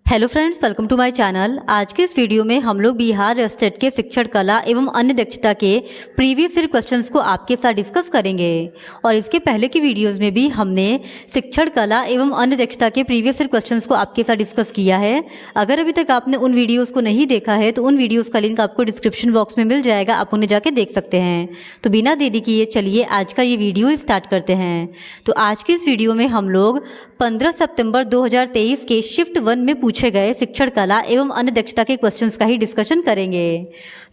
Hello friends, welcome to my channel. आज के इस वीडियो में हम लोग बिहार स्टेट के शिक्षण कला एवं अन्य दक्षता के प्रीवियस ईयर क्वेश्चंस को आपके साथ डिस्कस करेंगे। और इसके पहले की वीडियोस में भी हमने शिक्षण कला एवं अन्य दक्षता के प्रीवियस ईयर क्वेश्चंस को आपके साथ डिस्कस किया है। अगर अभी तक आपने उन वीडियोज़ को नहीं देखा है तो उन वीडियोज़ का लिंक आपको डिस्क्रिप्शन बॉक्स में मिल जाएगा, आप उन्हें जाके देख सकते हैं। तो बिना देरी किए चलिए आज का ये वीडियो स्टार्ट करते हैं। तो आज की इस वीडियो में हम लोग 15 सितंबर 2023 के शिफ्ट 1 में पूछे गए शिक्षण कला एवं अन्य दक्षता के क्वेश्चंस का ही डिस्कशन करेंगे।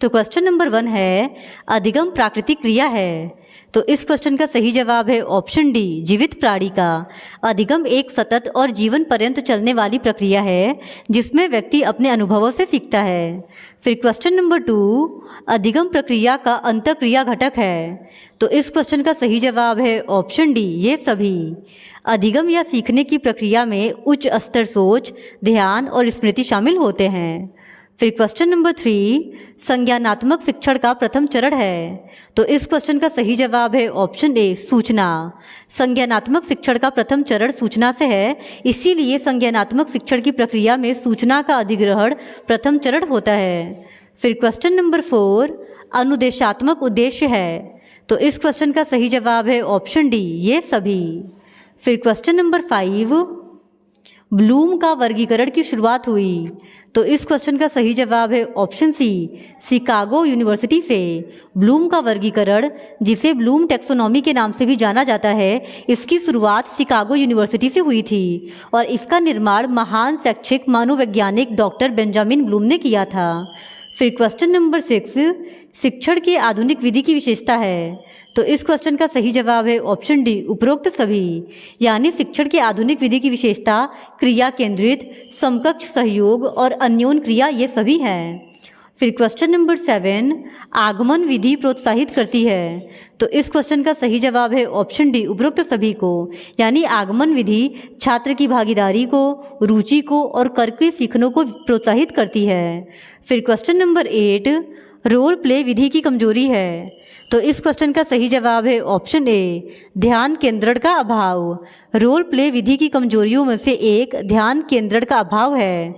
तो क्वेश्चन नंबर 1 है, अधिगम प्राकृतिक क्रिया है। तो इस क्वेश्चन का सही जवाब है ऑप्शन डी, जीवित प्राणी का। अधिगम एक सतत और जीवन पर्यंत चलने वाली प्रक्रिया है जिसमें व्यक्ति अपने अनुभवों से सीखता है। फिर क्वेश्चन नंबर 2, अधिगम प्रक्रिया का अंतःक्रिया घटक है। तो इस क्वेश्चन का सही जवाब है ऑप्शन डी, ये सभी। अधिगम या सीखने की प्रक्रिया में उच्च स्तर सोच, ध्यान और स्मृति शामिल होते हैं। फिर क्वेश्चन नंबर 3, संज्ञानात्मक शिक्षण का प्रथम चरण है। तो इस क्वेश्चन का सही जवाब है ऑप्शन ए, सूचना। संज्ञानात्मक शिक्षण का प्रथम चरण सूचना से है, इसीलिए संज्ञानात्मक शिक्षण की प्रक्रिया में सूचना का अधिग्रहण प्रथम चरण होता है। फिर क्वेश्चन नंबर 4, अनुदेशात्मक उद्देश्य है। तो इस क्वेश्चन का सही जवाब है ऑप्शन डी, ये सभी। फिर क्वेश्चन नंबर 5, ब्लूम का वर्गीकरण की शुरुआत हुई। तो इस क्वेश्चन का सही जवाब है ऑप्शन सी, शिकागो यूनिवर्सिटी से। ब्लूम का वर्गीकरण, जिसे ब्लूम टैक्सोनॉमी के नाम से भी जाना जाता है, इसकी शुरुआत शिकागो यूनिवर्सिटी से हुई थी और इसका निर्माण महान शैक्षिक मनोवैज्ञानिक डॉक्टर बेंजामिन ब्लूम ने किया था। फिर क्वेश्चन नंबर 6, शिक्षण की आधुनिक विधि की विशेषता है। तो इस क्वेश्चन का सही जवाब है ऑप्शन डी, उपरोक्त सभी। यानी शिक्षण की आधुनिक विधि की विशेषता क्रिया केंद्रित, समकक्ष सहयोग और अन्योन क्रिया, ये सभी हैं। फिर क्वेश्चन नंबर 7, आगमन विधि प्रोत्साहित करती है। तो इस क्वेश्चन का सही जवाब है ऑप्शन डी, उपरोक्त सभी को। यानी आगमन विधि छात्र की भागीदारी को, रुचि को और करके सीखने को प्रोत्साहित करती है। फिर क्वेश्चन नंबर 8, रोल प्ले विधि की कमजोरी है। तो इस क्वेश्चन का सही जवाब है ऑप्शन ए, ध्यान केंद्रण का अभाव। रोल प्ले विधि की कमजोरियों में से एक ध्यान केंद्रण का अभाव है।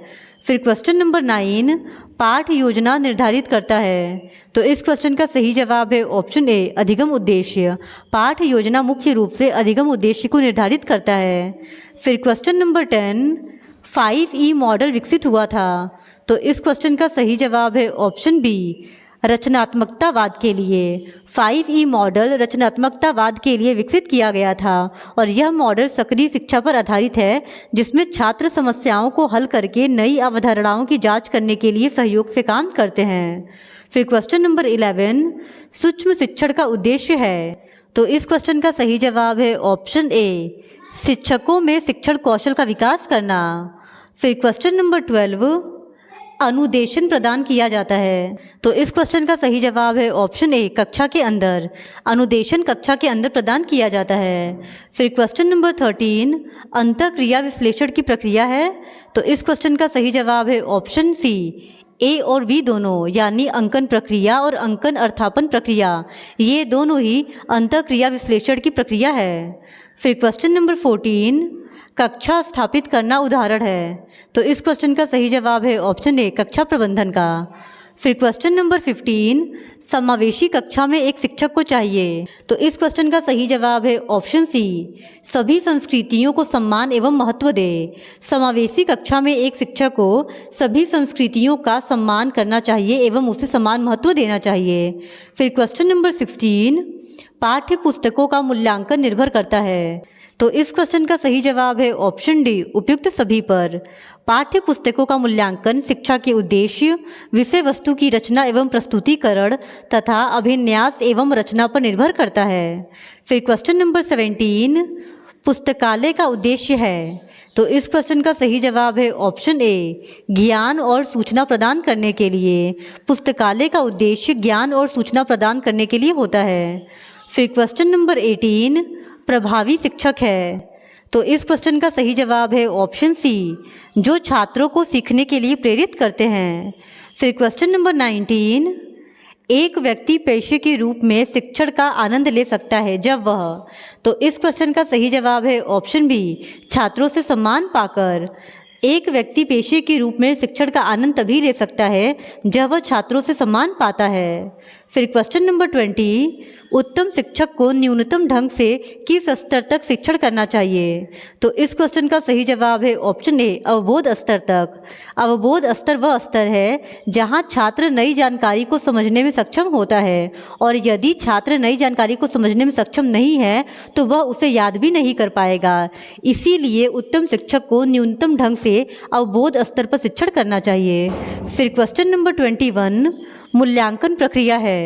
फिर क्वेश्चन नंबर 9, पाठ योजना निर्धारित करता है। तो इस क्वेश्चन का सही जवाब है ऑप्शन ए, अधिगम उद्देश्य। पाठ योजना मुख्य रूप से अधिगम उद्देश्य को निर्धारित करता है। फिर क्वेश्चन नंबर 10, 5E मॉडल विकसित हुआ था। तो इस क्वेश्चन का सही जवाब है ऑप्शन बी, रचनात्मकतावाद के लिए। 5E मॉडल रचनात्मकतावाद के लिए विकसित किया गया था और यह मॉडल सक्रिय शिक्षा पर आधारित है, जिसमें छात्र समस्याओं को हल करके नई अवधारणाओं की जांच करने के लिए सहयोग से काम करते हैं। फिर क्वेश्चन नंबर 11, सूक्ष्म शिक्षण का उद्देश्य है। तो इस क्वेश्चन का सही जवाब है ऑप्शन ए, शिक्षकों में शिक्षण कौशल का विकास करना। फिर क्वेश्चन नंबर 12, अनुदेशन प्रदान किया जाता है। तो इस क्वेश्चन का सही जवाब है ऑप्शन ए, कक्षा के अंदर। अनुदेशन कक्षा के अंदर प्रदान किया जाता है। फिर क्वेश्चन नंबर 13, अंतःक्रिया विश्लेषण की प्रक्रिया है। तो इस क्वेश्चन का सही जवाब है ऑप्शन सी, ए और बी दोनों, यानी अंकन प्रक्रिया और अंकन अर्थापन प्रक्रिया, ये दोनों ही अंतःक्रिया विश्लेषण की प्रक्रिया है। फिर क्वेश्चन नंबर 14, कक्षा स्थापित करना उदाहरण है। तो इस क्वेश्चन का सही जवाब है ऑप्शन ए, कक्षा प्रबंधन का। फिर क्वेश्चन नंबर 15, समावेशी कक्षा में एक शिक्षक को चाहिए। तो इस क्वेश्चन का सही जवाब है ऑप्शन सी, सभी संस्कृतियों को सम्मान एवं महत्व दे। समावेशी कक्षा में एक शिक्षक को सभी संस्कृतियों का सम्मान करना चाहिए एवं उसे समान महत्व देना चाहिए। फिर क्वेश्चन नंबर 16, पाठ्य पुस्तकों का मूल्यांकन निर्भर करता है। तो इस क्वेश्चन का सही जवाब है ऑप्शन डी, उपयुक्त सभी पर। पाठ्य पुस्तकों का मूल्यांकन शिक्षा के उद्देश्य, विषय वस्तु की रचना एवं प्रस्तुतिकरण तथा अभिन्यास एवं रचना पर निर्भर करता है। फिर क्वेश्चन नंबर 17, पुस्तकालय का उद्देश्य है। तो इस क्वेश्चन का सही जवाब है ऑप्शन ए, ज्ञान और सूचना प्रदान करने के लिए। पुस्तकालय का उद्देश्य ज्ञान और सूचना प्रदान करने के लिए होता है। फिर क्वेश्चन नंबर 18, प्रभावी शिक्षक है। तो इस क्वेश्चन का सही जवाब है ऑप्शन सी, जो छात्रों को सीखने के लिए प्रेरित करते हैं। फिर क्वेश्चन नंबर 19, एक व्यक्ति पेशे के रूप में शिक्षण का आनंद ले सकता है जब वह। तो इस क्वेश्चन का सही जवाब है ऑप्शन बी, छात्रों से सम्मान पाकर। एक व्यक्ति पेशे के रूप में शिक्षण का आनंद तभी ले सकता है जब वह छात्रों से सम्मान पाता है। फिर क्वेश्चन नंबर 20, उत्तम शिक्षक को न्यूनतम ढंग से किस स्तर तक शिक्षण करना चाहिए? तो इस क्वेश्चन का सही जवाब है ऑप्शन ए, अवबोध स्तर तक। अवबोध स्तर वह स्तर है जहां छात्र नई जानकारी को समझने में सक्षम होता है, और यदि छात्र नई जानकारी को समझने में सक्षम नहीं है तो वह उसे याद भी नहीं कर पाएगा। इसीलिए उत्तम शिक्षक को न्यूनतम ढंग से अवबोध स्तर पर शिक्षण करना चाहिए। फिर क्वेश्चन नंबर 21, मूल्यांकन प्रक्रिया है।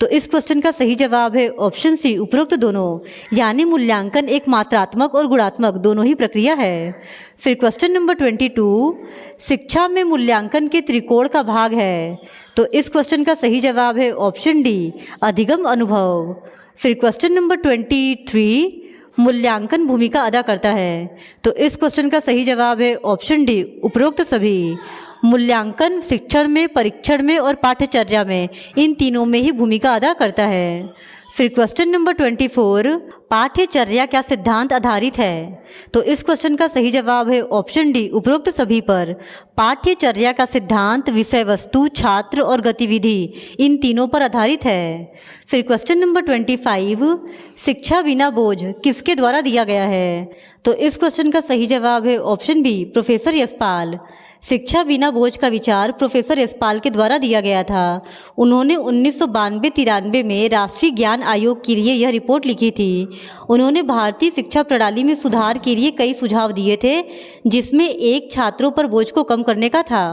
तो इस क्वेश्चन का सही जवाब है ऑप्शन सी, उपरोक्त दोनों। यानी मूल्यांकन एक मात्रात्मक और गुणात्मक दोनों ही प्रक्रिया है। फिर क्वेश्चन नंबर 22, शिक्षा में मूल्यांकन के त्रिकोण का भाग है। तो इस क्वेश्चन का सही जवाब है ऑप्शन डी, अधिगम अनुभव। फिर क्वेश्चन नंबर 23, मूल्यांकन भूमिका अदा करता है। तो इस क्वेश्चन का सही जवाब है ऑप्शन डी, उपरोक्त सभी। मूल्यांकन शिक्षण में, परीक्षण में और पाठ्यचर्या में, इन तीनों में ही भूमिका अदा करता है। फिर क्वेश्चन नंबर 24, पाठ्यचर्या क्या सिद्धांत आधारित है? तो इस क्वेश्चन का सही जवाब है ऑप्शन डी, उपरोक्त सभी पर। पाठ्यचर्या का सिद्धांत विषय वस्तु, छात्र और गतिविधि, इन तीनों पर आधारित है। फिर क्वेश्चन नंबर 25, शिक्षा बिना बोझ किसके द्वारा दिया गया है? तो इस क्वेश्चन का सही जवाब है ऑप्शन बी, प्रोफेसर यशपाल। शिक्षा बिना बोझ का विचार प्रोफेसर यशपाल के द्वारा दिया गया था। उन्होंने 1992-93 में राष्ट्रीय ज्ञान आयोग के लिए यह रिपोर्ट लिखी थी। उन्होंने भारतीय शिक्षा प्रणाली में सुधार के लिए कई सुझाव दिए थे, जिसमें एक छात्रों पर बोझ को कम करने का था।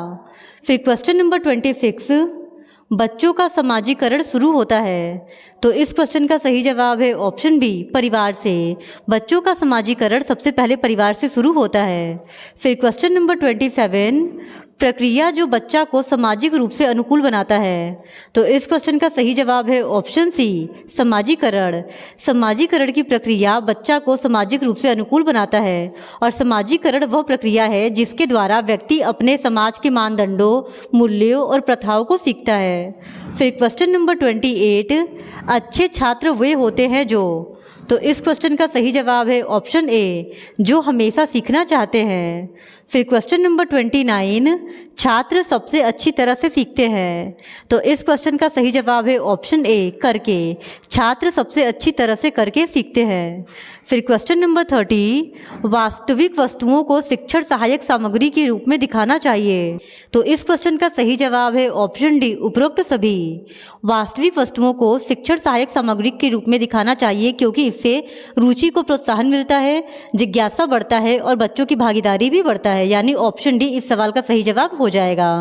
फिर क्वेश्चन नंबर 26, बच्चों का समाजीकरण शुरू होता है। तो इस क्वेश्चन का सही जवाब है ऑप्शन बी, परिवार से। बच्चों का समाजीकरण सबसे पहले परिवार से शुरू होता है। फिर क्वेश्चन नंबर 27, प्रक्रिया जो बच्चा को सामाजिक रूप से अनुकूल बनाता है। तो इस क्वेश्चन का सही जवाब है ऑप्शन सी, समाजीकरण। समाजीकरण की प्रक्रिया बच्चा को सामाजिक रूप से अनुकूल बनाता है, और समाजीकरण वह प्रक्रिया है जिसके द्वारा व्यक्ति अपने समाज के मानदंडों, मूल्यों और प्रथाओं को सीखता है। फिर क्वेश्चन नंबर 28, अच्छे छात्र वे होते हैं जो। तो इस क्वेश्चन का सही जवाब है ऑप्शन ए, जो हमेशा सीखना चाहते हैं। फिर क्वेश्चन नंबर 29, छात्र सबसे अच्छी तरह से सीखते हैं। तो इस क्वेश्चन का सही जवाब है ऑप्शन ए, करके। छात्र सबसे अच्छी तरह से करके सीखते हैं। फिर क्वेश्चन नंबर 30, वास्तविक वस्तुओं को शिक्षण सहायक सामग्री के रूप में दिखाना चाहिए। तो इस क्वेश्चन का सही जवाब है ऑप्शन डी, उपरोक्त सभी। वास्तविक वस्तुओं को शिक्षण सहायक सामग्री के रूप में दिखाना चाहिए, क्योंकि इससे रुचि को प्रोत्साहन मिलता है, जिज्ञासा बढ़ता है और बच्चों की भागीदारी भी बढ़ता है। यानी ऑप्शन डी इस सवाल का सही जवाब हो जाएगा।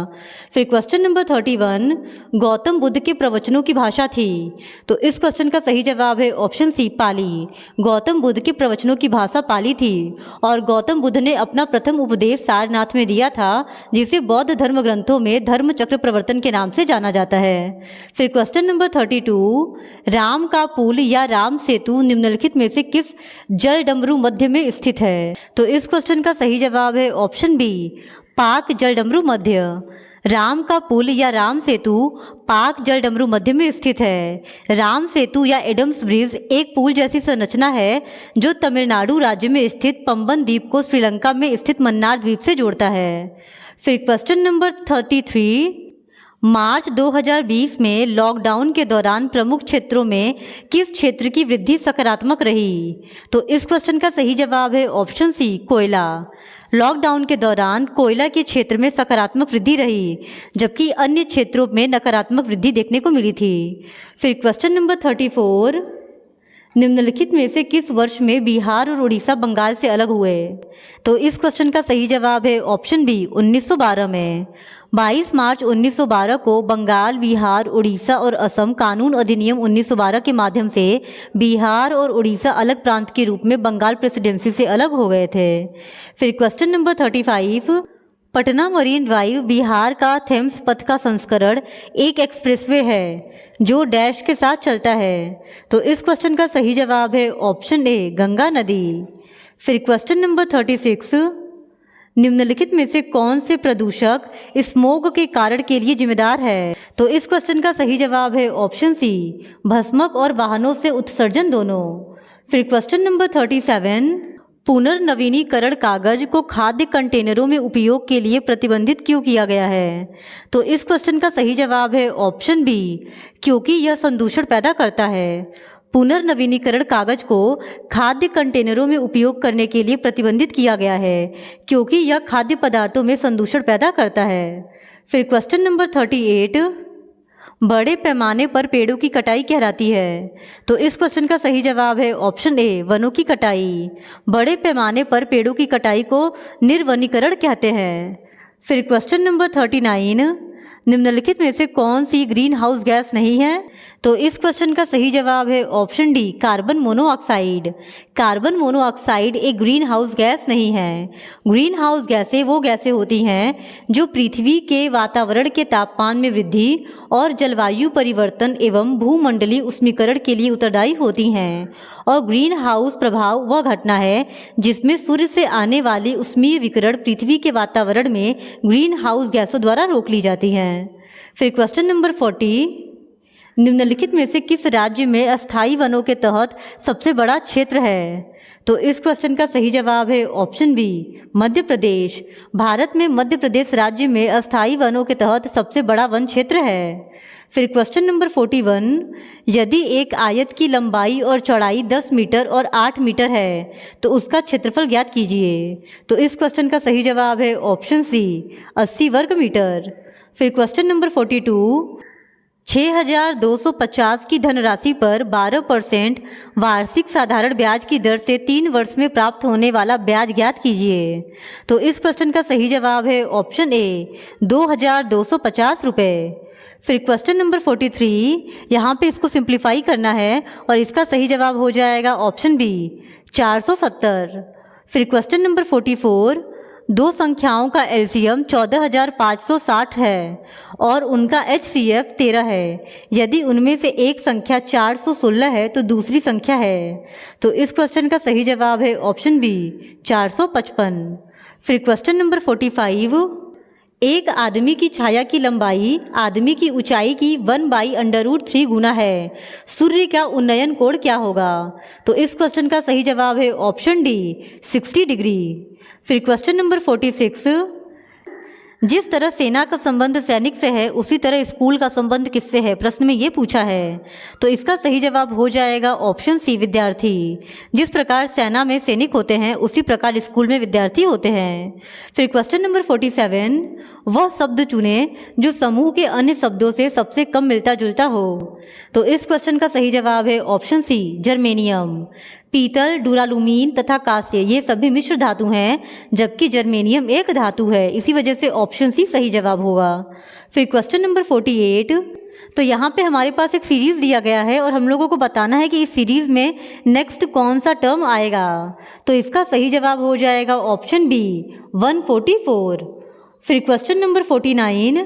फिर क्वेश्चन नंबर 31, गौतम बुद्ध के प्रवचनों की भाषा थी। तो इस क्वेश्चन का सही जवाब है ऑप्शन सी, पाली। गौतम बुद्ध के प्रवचनों की भाषा पाली थी, और गौतम बुद्ध ने अपना प्रथम उपदेश सारनाथ में दिया था, जिसे बौद्ध धर्म ग्रंथों में धर्म चक्र प्रवर्तन के नाम से जाना जाता है। फिर क्वेश्चन नंबर 32, राम का पुल या राम सेतु निम्नलिखित में से किस जलडमरू मध्य में स्थित है? तो इस क्वेश्चन का सही जवाब है ऑप्शन बी, पाक जलडमरू मध्य। राम का पुल या राम सेतु पाक जलडमरू मध्य में स्थित है। राम सेतु या एडम्स ब्रिज एक पुल जैसी संरचना है जो तमिलनाडु राज्य में स्थित पंबन द्वीप को श्रीलंका में स्थित मन्नार द्वीप से जोड़ता है। फिर क्वेश्चन नंबर 33, मार्च 2020 में लॉकडाउन के दौरान प्रमुख क्षेत्रों में किस क्षेत्र की वृद्धि सकारात्मक रही? तो इस क्वेश्चन का सही जवाब है ऑप्शन सी, कोयला। लॉकडाउन के दौरान कोयला के क्षेत्र में सकारात्मक वृद्धि रही, जबकि अन्य क्षेत्रों में नकारात्मक वृद्धि देखने को मिली थी। फिर क्वेश्चन नंबर 34, निम्नलिखित में से किस वर्ष में बिहार और उड़ीसा बंगाल से अलग हुए? तो इस क्वेश्चन का सही जवाब है ऑप्शन बी, 1912 में। 22 मार्च 1912 को बंगाल, बिहार, उड़ीसा और असम कानून अधिनियम 1912 के माध्यम से बिहार और उड़ीसा अलग प्रांत के रूप में बंगाल प्रेसिडेंसी से अलग हो गए थे। फिर question number 35, Patna marine drive Bihar का थेम्स पथ का संस्करण एक एक्सप्रेसवे है जो डैश के साथ चलता है। तो इस क्वेश्चन का सही जवाब है ऑप्शन ए, गंगा नदी। फिर क्वेश्चन नंबर 36, निम्नलिखित में से कौन से प्रदूषक स्मोग के कारण के लिए जिम्मेदार है? तो इस क्वेश्चन का सही जवाब है ऑप्शन सी, भस्मक और वाहनों से उत्सर्जन दोनों। फिर क्वेश्चन नंबर 37, पुनर्नवीनीकरण कागज को खाद्य कंटेनरों में उपयोग के लिए प्रतिबंधित क्यों किया गया है? तो इस क्वेश्चन का सही जवाब है ऑप्शन बी, क्योंकि यह संदूषण पैदा करता है। पुनर्नवीनीकरण कागज को खाद्य कंटेनरों में उपयोग करने के लिए प्रतिबंधित किया गया है क्योंकि यह खाद्य पदार्थों में संदूषण पैदा करता है। फिर क्वेश्चन नंबर 38, बड़े पैमाने पर पेड़ों की कटाई कहलाती है? तो इस क्वेश्चन का सही जवाब है ऑप्शन ए, वनों की कटाई। बड़े पैमाने पर पेड़ों की कटाई को निर्वनीकरण कहते हैं। फिर क्वेश्चन नंबर 39, निम्नलिखित में से कौन सी ग्रीन हाउस गैस नहीं है? तो इस क्वेश्चन का सही जवाब है option D, carbon monoxide. Carbon monoxide एक ग्रीन हाउस गैस नहीं है। ग्रीन हाउस गैसें वो गैसें होती हैं जो पृथ्वी के वातावरण के तापमान में वृद्धि और जलवायु परिवर्तन एवं भूमंडलीय उष्मीकरण के लिए उत्तरदायी होती हैं। और ग्रीन हाउस प्रभाव वह घटना है जिसमें सूर्य से आने वाली उष्मीय विकिरण पृथ्वी के वातावरण में ग्रीन हाउस गैसों द्वारा रोक ली जाती हैं। फिर क्वेश्चन नंबर 40, निम्नलिखित में से किस राज्य में अस्थायी वनों के तहत सबसे बड़ा क्षेत्र है? तो इस क्वेश्चन का सही जवाब है ऑप्शन बी, मध्य प्रदेश। भारत में मध्य प्रदेश राज्य में अस्थायी वनों के तहत सबसे बड़ा वन क्षेत्र है। फिर क्वेश्चन नंबर 41, यदि एक आयत की लंबाई और चौड़ाई 10 मीटर और 8 मीटर है तो उसका क्षेत्रफल ज्ञात कीजिए। तो इस क्वेश्चन का सही जवाब है ऑप्शन सी, 80 वर्ग मीटर। फिर क्वेश्चन नंबर 42, 6,250 की धनराशि पर 12% वार्षिक साधारण ब्याज की दर से 3 वर्ष में प्राप्त होने वाला ब्याज ज्ञात कीजिए। तो इस क्वेश्चन का सही जवाब है ऑप्शन ए, 2,250 रुपये। फिर क्वेश्चन नंबर 43, यहाँ पे इसको सिंप्लीफाई करना है और इसका सही जवाब हो जाएगा ऑप्शन बी, 470। फिर क्वेश्चन नंबर 44, दो संख्याओं का एलसीएम 14,560 है और उनका HCF 13 है। यदि उनमें से एक संख्या 416 है तो दूसरी संख्या है। तो इस क्वेश्चन का सही जवाब है ऑप्शन बी, 455। फिर क्वेश्चन नंबर 45, एक आदमी की छाया की लंबाई आदमी की ऊंचाई की 1/√3 गुना है। सूर्य का उन्नयन कोण क्या होगा? तो इस क्वेश्चन का सही जवाब है ऑप्शन डी, 60 डिग्री। फिर क्वेश्चन नंबर 46, जिस तरह सेना का संबंध सैनिक से है उसी तरह स्कूल का संबंध किससे है? प्रश्न में ये पूछा है। तो इसका सही जवाब हो जाएगा ऑप्शन सी, विद्यार्थी। जिस प्रकार सेना में सैनिक होते हैं उसी प्रकार स्कूल में विद्यार्थी होते हैं। फिर क्वेश्चन नंबर 47, वह शब्द चुने जो समूह के अन्य शब्दों से सबसे कम मिलता जुलता हो। तो इस क्वेश्चन का सही जवाब है ऑप्शन सी, जर्मेनियम। पीतल, डुरालुमीन तथा कांस्य ये सभी मिश्र धातु हैं जबकि जर्मेनियम एक धातु है। इसी वजह से ऑप्शन सी सही जवाब होगा। फिर क्वेश्चन नंबर 48, तो यहाँ पे हमारे पास एक सीरीज़ दिया गया है और हम लोगों को बताना है कि इस सीरीज़ में नेक्स्ट कौन सा टर्म आएगा। तो इसका सही जवाब हो जाएगा ऑप्शन बी, 144। फिर क्वेश्चन नंबर 49,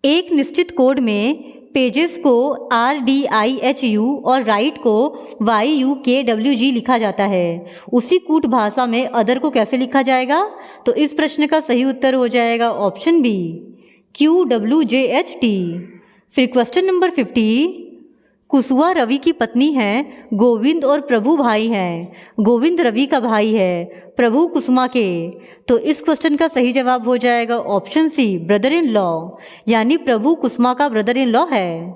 एक निश्चित कोड में पेजेस को RDIHU और राइट को YUKWG लिखा जाता है। उसी कूट भाषा में अदर को कैसे लिखा जाएगा? तो इस प्रश्न का सही उत्तर हो जाएगा ऑप्शन बी, QWJHT। फिर क्वेश्चन नंबर 50, कुसुआ रवि की पत्नी है, गोविंद और प्रभु भाई हैं। गोविंद रवि का भाई है, प्रभु कुसुमा के। तो इस क्वेश्चन का सही जवाब हो जाएगा option C, brother in law, यानी प्रभु कुसुमा का ब्रदर इन लॉ है।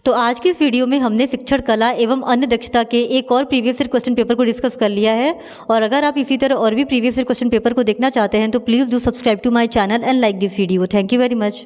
तो आज की इस वीडियो में हमने शिक्षण कला एवं अन्य दक्षता के एक और प्रीवियस ईयर क्वेश्चन पेपर को डिस्कस कर लिया है। और अगर आप इसी तरह और भी प्रीवियस ईयर क्वेश्चन पेपर को देखना चाहते हैं तो please do subscribe to my channel and like this video. Thank you very much.